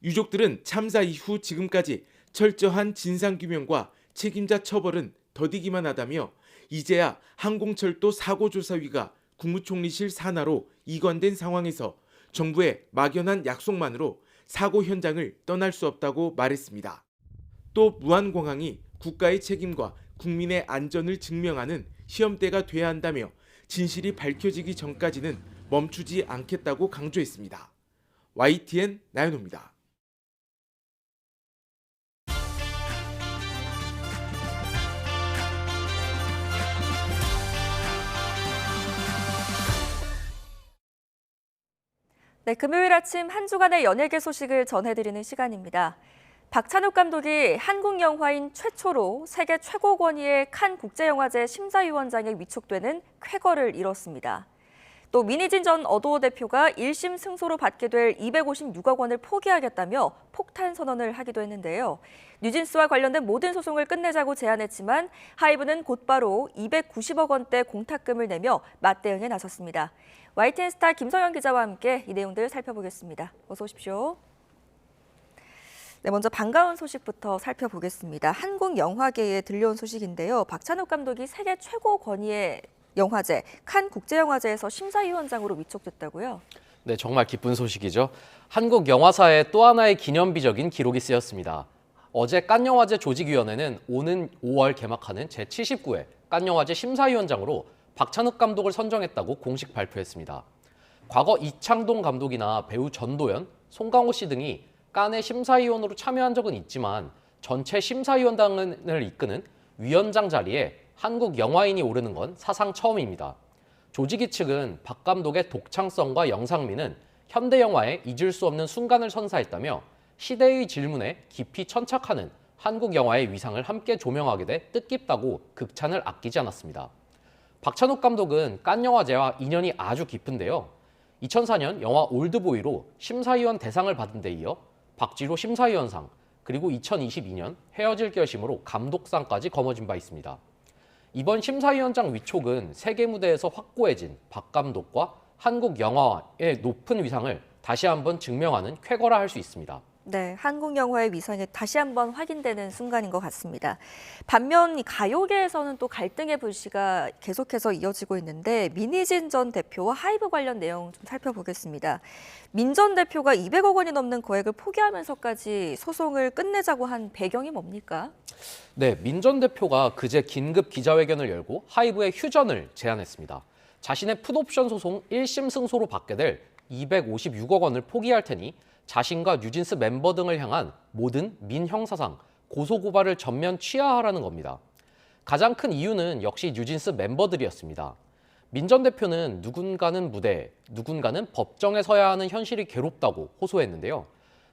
유족들은 참사 이후 지금까지 철저한 진상규명과 책임자 처벌은 더디기만 하다며 이제야 항공철도 사고조사위가 국무총리실 산하로 이관된 상황에서 정부의 막연한 약속만으로 사고 현장을 떠날 수 없다고 말했습니다. 또 무안공항이 국가의 책임과 국민의 안전을 증명하는 시험대가 돼야 한다며 진실이 밝혀지기 전까지는 멈추지 않겠다고 강조했습니다. YTN 나연호입니다. 네, 금요일 아침 한 주간의 연예계 소식을 전해드리는 시간입니다. 박찬욱 감독이 한국 영화인 최초로 세계 최고 권위의 칸 국제영화제 심사위원장에 위촉되는 쾌거를 이뤘습니다. 또 민희진 전 어도어 대표가 1심 승소로 받게 될 256억 원을 포기하겠다며 폭탄 선언을 하기도 했는데요. 뉴진스와 관련된 모든 소송을 끝내자고 제안했지만 하이브는 곧바로 290억 원대 공탁금을 내며 맞대응에 나섰습니다. YTN 스타 김성현 기자와 함께 이 내용들 살펴보겠습니다. 어서 오십시오. 네, 먼저 반가운 소식부터 살펴보겠습니다. 한국 영화계에 들려온 소식인데요. 박찬욱 감독이 세계 최고 권위의 영화제, 칸 국제영화제에서 심사위원장으로 위촉됐다고요? 네, 정말 기쁜 소식이죠. 한국 영화사의 또 하나의 기념비적인 기록이 쓰였습니다. 어제 칸영화제 조직위원회는 오는 5월 개막하는 제79회 칸영화제 심사위원장으로 박찬욱 감독을 선정했다고 공식 발표했습니다. 과거 이창동 감독이나 배우 전도연, 송강호 씨 등이 칸의 심사위원으로 참여한 적은 있지만 전체 심사위원단을 이끄는 위원장 자리에 한국 영화인이 오르는 건 사상 처음입니다. 조직위 측은 박 감독의 독창성과 영상미는 현대 영화에 잊을 수 없는 순간을 선사했다며 시대의 질문에 깊이 천착하는 한국 영화의 위상을 함께 조명하게 돼 뜻깊다고 극찬을 아끼지 않았습니다. 박찬욱 감독은 칸 영화제와 인연이 아주 깊은데요. 2004년 영화 올드보이로 심사위원 대상을 받은 데 이어 박지로 심사위원상, 그리고 2022년 헤어질 결심으로 감독상까지 거머쥔 바 있습니다. 이번 심사위원장 위촉은 세계 무대에서 확고해진 박 감독과 한국 영화의 높은 위상을 다시 한번 증명하는 쾌거라 할 수 있습니다. 네, 한국 영화의 위상이 다시 한번 확인되는 순간인 것 같습니다. 반면 이 가요계에서는 또 갈등의 불씨가 계속해서 이어지고 있는데 민희진 전 대표와 하이브 관련 내용 좀 살펴보겠습니다. 민 전 대표가 200억 원이 넘는 거액을 포기하면서까지 소송을 끝내자고 한 배경이 뭡니까? 네, 민 전 대표가 그제 긴급 기자회견을 열고 하이브의 휴전을 제안했습니다. 자신의 풋옵션 소송 1심 승소로 받게 될 256억 원을 포기할 테니 자신과 뉴진스 멤버 등을 향한 모든 민형사상, 고소고발을 전면 취하하라는 겁니다. 가장 큰 이유는 역시 뉴진스 멤버들이었습니다. 민 전 대표는 누군가는 무대에, 누군가는 법정에 서야 하는 현실이 괴롭다고 호소했는데요.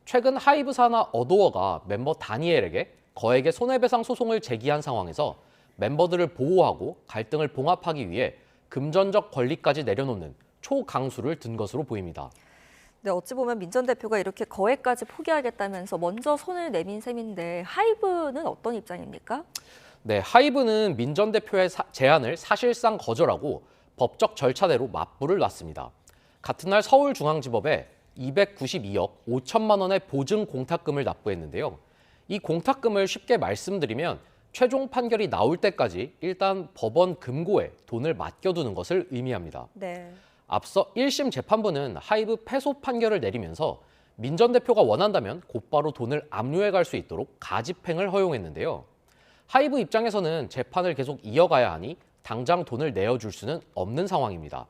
최근 하이브 산하 어도어가 멤버 다니엘에게 거액의 손해배상 소송을 제기한 상황에서 멤버들을 보호하고 갈등을 봉합하기 위해 금전적 권리까지 내려놓는 초강수를 든 것으로 보입니다. 네, 어찌 보면 민 전 대표가 이렇게 거액까지 포기하겠다면서 먼저 손을 내민 셈인데 하이브는 어떤 입장입니까? 네, 하이브는 민 전 대표의 제안을 사실상 거절하고 법적 절차대로 맞불을 놨습니다. 같은 날 서울중앙지법에 292억 5천만 원의 보증 공탁금을 납부했는데요. 이 공탁금을 쉽게 말씀드리면 최종 판결이 나올 때까지 일단 법원 금고에 돈을 맡겨두는 것을 의미합니다. 네. 앞서 1심 재판부는 하이브 패소 판결을 내리면서 민 전 대표가 원한다면 곧바로 돈을 압류해 갈 수 있도록 가집행을 허용했는데요. 하이브 입장에서는 재판을 계속 이어가야 하니 당장 돈을 내어줄 수는 없는 상황입니다.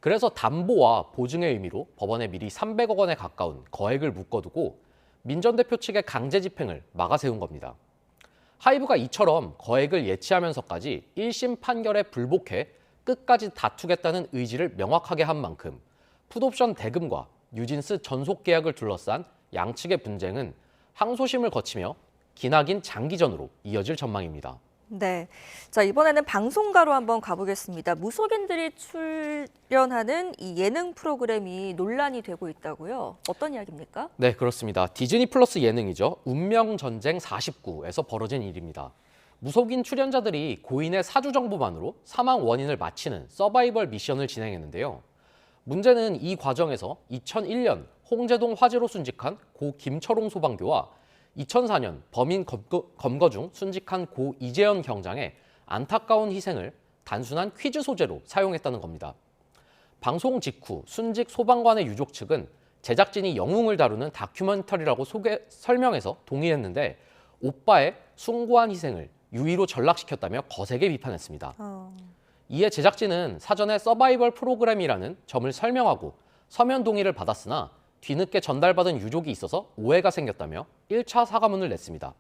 그래서 담보와 보증의 의미로 법원에 미리 300억 원에 가까운 거액을 묶어두고 민 전 대표 측의 강제 집행을 막아세운 겁니다. 하이브가 이처럼 거액을 예치하면서까지 1심 판결에 불복해 끝까지 다투겠다는 의지를 명확하게 한 만큼 풋옵션 대금과 뉴진스 전속 계약을 둘러싼 양측의 분쟁은 항소심을 거치며 기나긴 장기전으로 이어질 전망입니다. 네, 자 이번에는 방송가로 한번 가보겠습니다. 무속인들이 출연하는 이 예능 프로그램이 논란이 되고 있다고요? 어떤 이야기입니까? 네, 그렇습니다. 디즈니 플러스 예능이죠. 운명전쟁 49에서 벌어진 일입니다. 무속인 출연자들이 고인의 사주 정보만으로 사망 원인을 맞히는 서바이벌 미션을 진행했는데요. 문제는 이 과정에서 2001년 홍제동 화재로 순직한 고 김철홍 소방교와 2004년 범인 검거 중 순직한 고 이재현 경장의 안타까운 희생을 단순한 퀴즈 소재로 사용했다는 겁니다. 방송 직후 순직 소방관의 유족 측은 제작진이 영웅을 다루는 다큐멘터리라고 설명해서 동의했는데 오빠의 숭고한 희생을 유의로 전락시켰다며 거세게 비판했습니다. 이에 제작진은 사전에 서바이벌 프로그램이라는 점을 설명하고 서면 동의를 받았으나 뒤늦게 전달받은 유족이 있어서 오해가 생겼다며 1차 사과문을 냈습니다.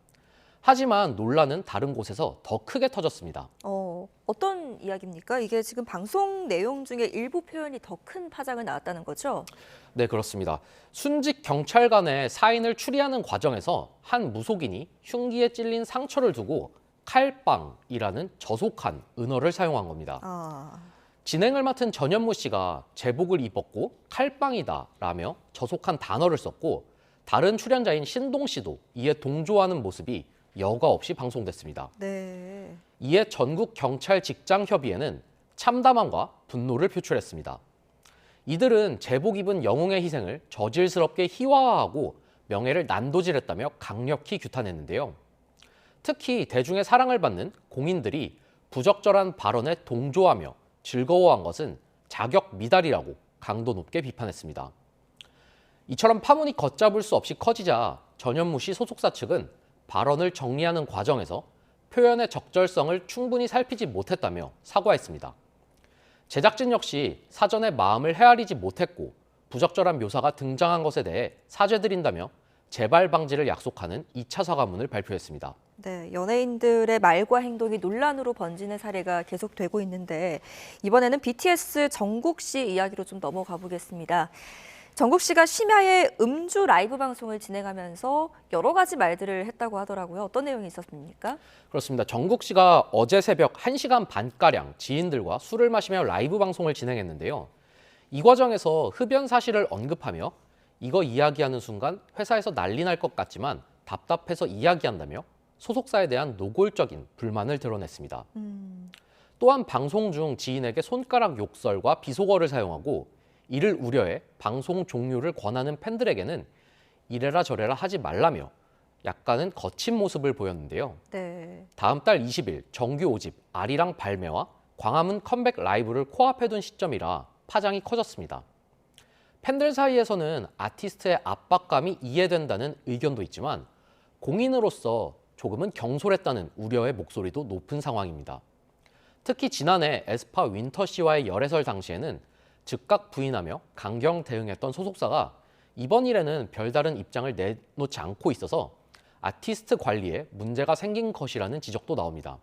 하지만 논란은 다른 곳에서 더 크게 터졌습니다. 어떤 이야기입니까? 이게 지금 방송 내용 중에 일부 표현이 더 큰 파장을 낳았다는 거죠? 네, 그렇습니다. 순직 경찰관의 사인을 추리하는 과정에서 한 무속인이 흉기에 찔린 상처를 두고 칼빵이라는 저속한 은어를 사용한 겁니다. 진행을 맡은 전현무 씨가 제복을 입었고 칼빵이다라며 저속한 단어를 썼고 다른 출연자인 신동 씨도 이에 동조하는 모습이 여과 없이 방송됐습니다. 네. 이에 전국 경찰 직장협의회는 참담함과 분노를 표출했습니다. 이들은 제복 입은 영웅의 희생을 저질스럽게 희화화하고 명예를 난도질했다며 강력히 규탄했는데요. 특히 대중의 사랑을 받는 공인들이 부적절한 발언에 동조하며 즐거워한 것은 자격 미달이라고 강도 높게 비판했습니다. 이처럼 파문이 걷잡을 수 없이 커지자 전현무 씨 소속사 측은 발언을 정리하는 과정에서 표현의 적절성을 충분히 살피지 못했다며 사과했습니다. 제작진 역시 사전에 마음을 헤아리지 못했고 부적절한 묘사가 등장한 것에 대해 사죄드린다며 재발 방지를 약속하는 2차 사과문을 발표했습니다. 네, 연예인들의 말과 행동이 논란으로 번지는 사례가 계속되고 있는데 이번에는 BTS 정국 씨 이야기로 좀 넘어가 보겠습니다. 정국 씨가 심야에 음주 라이브 방송을 진행하면서 여러 가지 말들을 했다고 하더라고요. 어떤 내용이 있었습니까? 그렇습니다. 정국 씨가 어제 새벽 1시간 반가량 지인들과 술을 마시며 라이브 방송을 진행했는데요. 이 과정에서 흡연 사실을 언급하며 이거 이야기하는 순간 회사에서 난리 날 것 같지만 답답해서 이야기한다며 소속사에 대한 노골적인 불만을 드러냈습니다. 또한 방송 중 지인에게 손가락 욕설과 비속어를 사용하고 이를 우려해 방송 종료를 권하는 팬들에게는 이래라 저래라 하지 말라며 약간은 거친 모습을 보였는데요. 네. 다음 달 20일 정규 5집 아리랑 발매와 광화문 컴백 라이브를 코앞에 둔 시점이라 파장이 커졌습니다. 팬들 사이에서는 아티스트의 압박감이 이해된다는 의견도 있지만 공인으로서 조금은 경솔했다는 우려의 목소리도 높은 상황입니다. 특히 지난해 에스파 윈터 씨와의 열애설 당시에는 즉각 부인하며 강경 대응했던 소속사가 이번 일에는 별다른 입장을 내놓지 않고 있어서 아티스트 관리에 문제가 생긴 것이라는 지적도 나옵니다.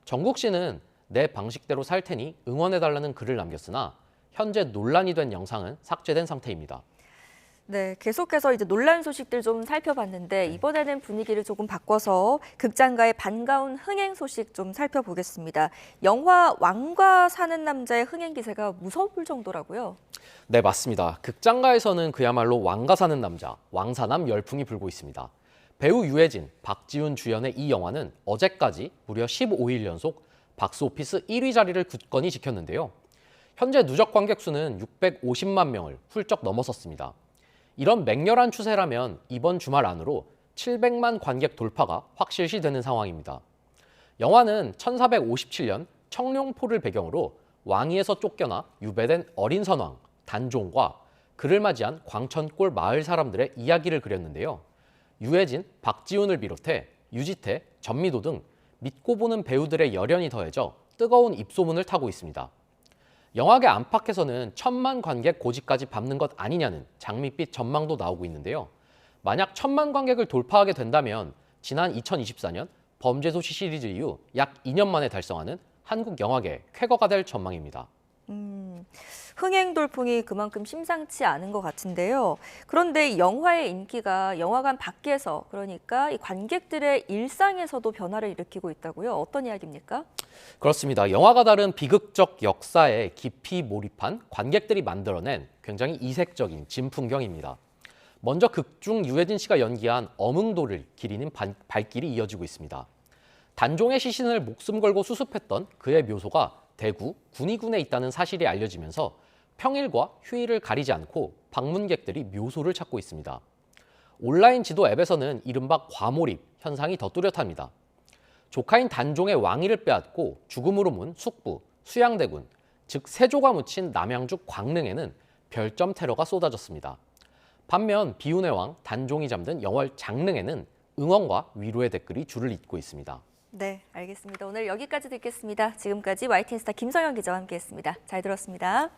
정국 씨는 내 방식대로 살 테니 응원해달라는 글을 남겼으나 현재 논란이 된 영상은 삭제된 상태입니다. 네, 계속해서 이제 논란 소식들 좀 살펴봤는데 이번에는 분위기를 조금 바꿔서 극장가의 반가운 흥행 소식 좀 살펴보겠습니다. 영화 왕과 사는 남자의 흥행 기세가 무서울 정도라고요. 네, 맞습니다. 극장가에서는 그야말로 왕과 사는 남자, 왕사남 열풍이 불고 있습니다. 배우 유해진, 박지훈 주연의 이 영화는 어제까지 무려 15일 연속 박스오피스 1위 자리를 굳건히 지켰는데요. 현재 누적 관객 수는 650만 명을 훌쩍 넘어섰습니다. 이런 맹렬한 추세라면 이번 주말 안으로 700만 관객 돌파가 확실시 되는 상황입니다. 영화는 1457년 청룡포를 배경으로 왕위에서 쫓겨나 유배된 어린 선왕 단종과 그를 맞이한 광천골 마을 사람들의 이야기를 그렸는데요. 유해진, 박지훈을 비롯해 유지태, 전미도 등 믿고 보는 배우들의 열연이 더해져 뜨거운 입소문을 타고 있습니다. 영화계 안팎에서는 1000만 관객 고지까지 밟는 것 아니냐는 장밋빛 전망도 나오고 있는데요. 만약 1000만 관객을 돌파하게 된다면 지난 2024년 범죄도시 시리즈 이후 약 2년 만에 달성하는 한국 영화계 쾌거가 될 전망입니다. 흥행 돌풍이 그만큼 심상치 않은 것 같은데요. 그런데 이 영화의 인기가 영화관 밖에서 그러니까 이 관객들의 일상에서도 변화를 일으키고 있다고요. 어떤 이야기입니까? 그렇습니다. 영화가 다른 비극적 역사에 깊이 몰입한 관객들이 만들어낸 굉장히 이색적인 진풍경입니다. 먼저 극중 유해진 씨가 연기한 어몽도를 기리는 발길이 이어지고 있습니다. 단종의 시신을 목숨 걸고 수습했던 그의 묘소가 대구 군위군에 있다는 사실이 알려지면서 평일과 휴일을 가리지 않고 방문객들이 묘소를 찾고 있습니다. 온라인 지도 앱에서는 이른바 과몰입 현상이 더 뚜렷합니다. 조카인 단종의 왕위를 빼앗고 죽음으로 문 숙부, 수양대군, 즉 세조가 묻힌 남양주 광릉에는 별점 테러가 쏟아졌습니다. 반면 비운의 왕 단종이 잠든 영월 장릉에는 응원과 위로의 댓글이 줄을 잇고 있습니다. 네, 알겠습니다. 오늘 여기까지 듣겠습니다. 지금까지 YTN 스타 김성현 기자와 함께했습니다. 잘 들었습니다.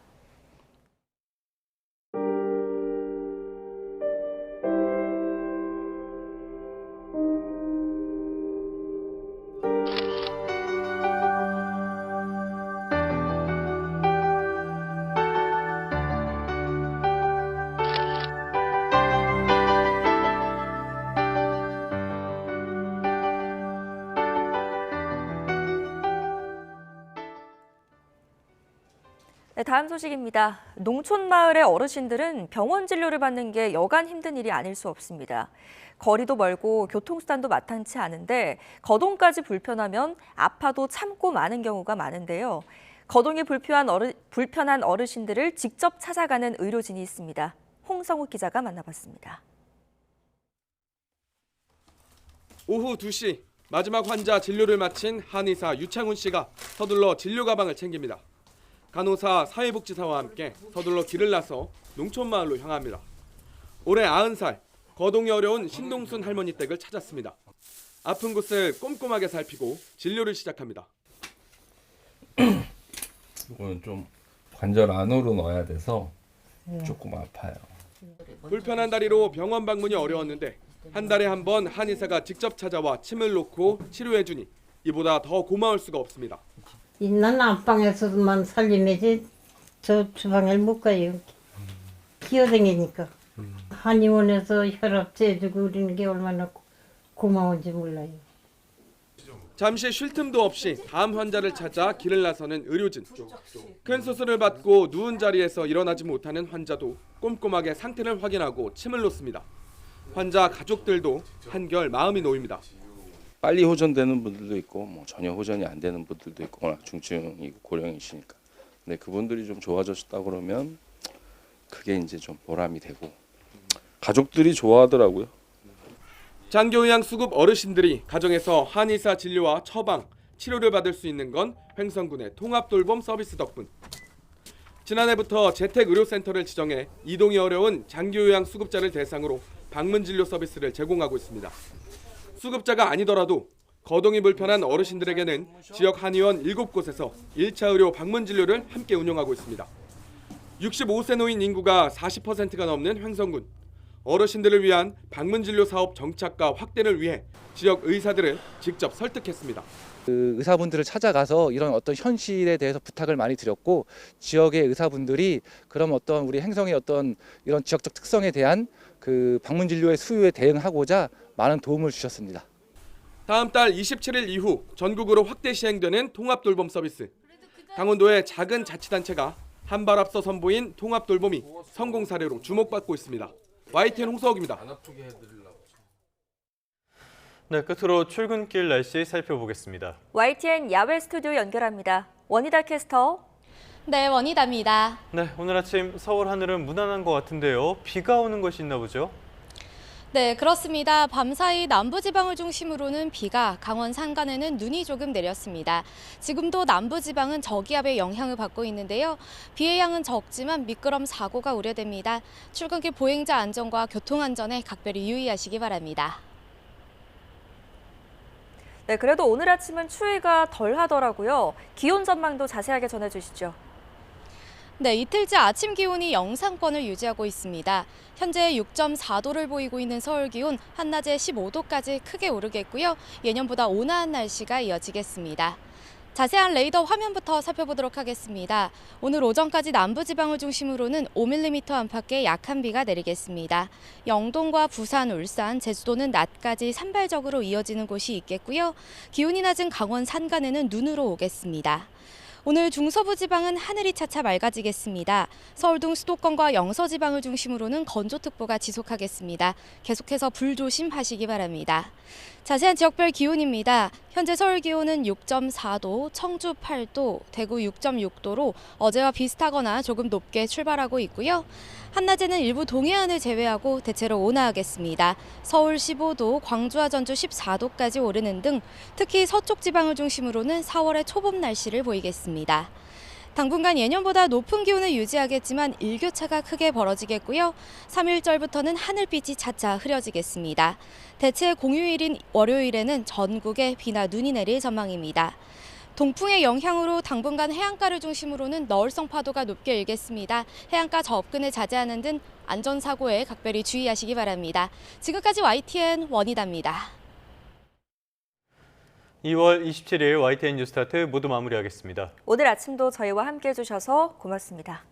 네, 다음 소식입니다. 농촌 마을의 어르신들은 병원 진료를 받는 게 여간 힘든 일이 아닐 수 없습니다. 거리도 멀고 교통수단도 마땅치 않은데 거동까지 불편하면 아파도 참고 마는 경우가 많은데요. 거동이 불편한 어르신들을 직접 찾아가는 의료진이 있습니다. 홍성욱 기자가 만나봤습니다. 오후 2시 마지막 환자 진료를 마친 한의사 유창훈 씨가 서둘러 진료 가방을 챙깁니다. 간호사, 사회복지사와 함께 서둘러 길을 나서 농촌마을로 향합니다. 올해 90살, 거동이 어려운 신동순 할머니 댁을 찾았습니다. 아픈 곳을 꼼꼼하게 살피고 진료를 시작합니다. 이거는 좀 관절 안으로 넣어야 돼서 조금 아파요. 불편한 다리로 병원 방문이 어려웠는데 한 달에 한 번 한의사가 직접 찾아와 침을 놓고 치료해주니 이보다 더 고마울 수가 없습니다. 있는 안방에서만 살림이지 저 주방에 못 가요. 기어다니니까. 한의원에서 혈압 재주고 그러는 게 얼마나 고마운지 몰라요. 잠시 쉴 틈도 없이 다음 환자를 찾아 길을 나서는 의료진. 큰 수술을 받고 누운 자리에서 일어나지 못하는 환자도 꼼꼼하게 상태를 확인하고 침을 놓습니다. 환자 가족들도 한결 마음이 놓입니다. 빨리 호전되는 분들도 있고 뭐 전혀 호전이 안 되는 분들도 있고 워낙 중증이고 고령이시니까. 근데 그분들이 좀 좋아졌다 그러면 그게 이제 좀 보람이 되고 가족들이 좋아하더라고요. 장교의양 수급 어르신들이 가정에서 한의사 진료와 처방, 치료를 받을 수 있는 건 횡성군의 통합돌봄 서비스 덕분. 지난해부터 재택의료센터를 지정해 이동이 어려운 장교의양 수급자를 대상으로 방문진료 서비스를 제공하고 있습니다. 수급자가 아니더라도 거동이 불편한 어르신들에게는 지역 한의원 7곳에서 1차 의료 방문진료를 함께 운영하고 있습니다. 65세 노인 인구가 40%가 넘는 횡성군. 어르신들을 위한 방문진료 사업 정착과 확대를 위해 지역 의사들을 직접 설득했습니다. 그 의사분들을 찾아가서 이런 어떤 현실에 대해서 부탁을 많이 드렸고 지역의 의사분들이 그럼 어떤 우리 행성의 어떤 이런 지역적 특성에 대한 그 방문진료의 수요에 대응하고자 많은 도움을 주셨습니다. 다음 달 27일 이후 전국으로 확대 시행되는 통합돌봄 서비스. 강원도의 작은 자치단체가 한 발 앞서 선보인 통합돌봄이 성공 사례로 주목받고 있습니다. YTN 홍서욱입니다. 네, 끝으로 출근길 날씨 살펴보겠습니다. YTN 야외 스튜디오 연결합니다. 원희다 캐스터. 네, 원희다입니다. 네, 오늘 아침 서울 하늘은 무난한 것 같은데요. 비가 오는 것이 있나 보죠? 네, 그렇습니다. 밤사이 남부지방을 중심으로는 비가, 강원 산간에는 눈이 조금 내렸습니다. 지금도 남부지방은 저기압의 영향을 받고 있는데요. 비의 양은 적지만 미끄럼 사고가 우려됩니다. 출근길 보행자 안전과 교통안전에 각별히 유의하시기 바랍니다. 네, 그래도 오늘 아침은 추위가 덜 하더라고요. 기온 전망도 자세하게 전해주시죠. 네, 이틀째 아침 기온이 영상권을 유지하고 있습니다. 현재 6.4도를 보이고 있는 서울 기온, 한낮에 15도까지 크게 오르겠고요. 예년보다 온화한 날씨가 이어지겠습니다. 자세한 레이더 화면부터 살펴보도록 하겠습니다. 오늘 오전까지 남부지방을 중심으로는 5mm 안팎의 약한 비가 내리겠습니다. 영동과 부산, 울산, 제주도는 낮까지 산발적으로 이어지는 곳이 있겠고요. 기온이 낮은 강원 산간에는 눈으로 오겠습니다. 오늘 중서부 지방은 하늘이 차차 맑아지겠습니다. 서울 등 수도권과 영서 지방을 중심으로는 건조특보가 지속하겠습니다. 계속해서 불조심하시기 바랍니다. 자세한 지역별 기온입니다. 현재 서울 기온은 6.4도, 청주 8도, 대구 6.6도로 어제와 비슷하거나 조금 높게 출발하고 있고요. 한낮에는 일부 동해안을 제외하고 대체로 온화하겠습니다. 서울 15도, 광주와 전주 14도까지 오르는 등 특히 서쪽 지방을 중심으로는 4월의 초봄 날씨를 보이겠습니다. 당분간 예년보다 높은 기온을 유지하겠지만 일교차가 크게 벌어지겠고요. 3일절부터는 하늘빛이 차차 흐려지겠습니다. 대체 공휴일인 월요일에는 전국에 비나 눈이 내릴 전망입니다. 동풍의 영향으로 당분간 해안가를 중심으로는 너울성 파도가 높게 일겠습니다. 해안가 접근을 자제하는 등 안전사고에 각별히 주의하시기 바랍니다. 지금까지 YTN 원희다입니다. 2월 27일 YTN 뉴스타트 모두 마무리하겠습니다. 오늘 아침도 저희와 함께해 주셔서 고맙습니다.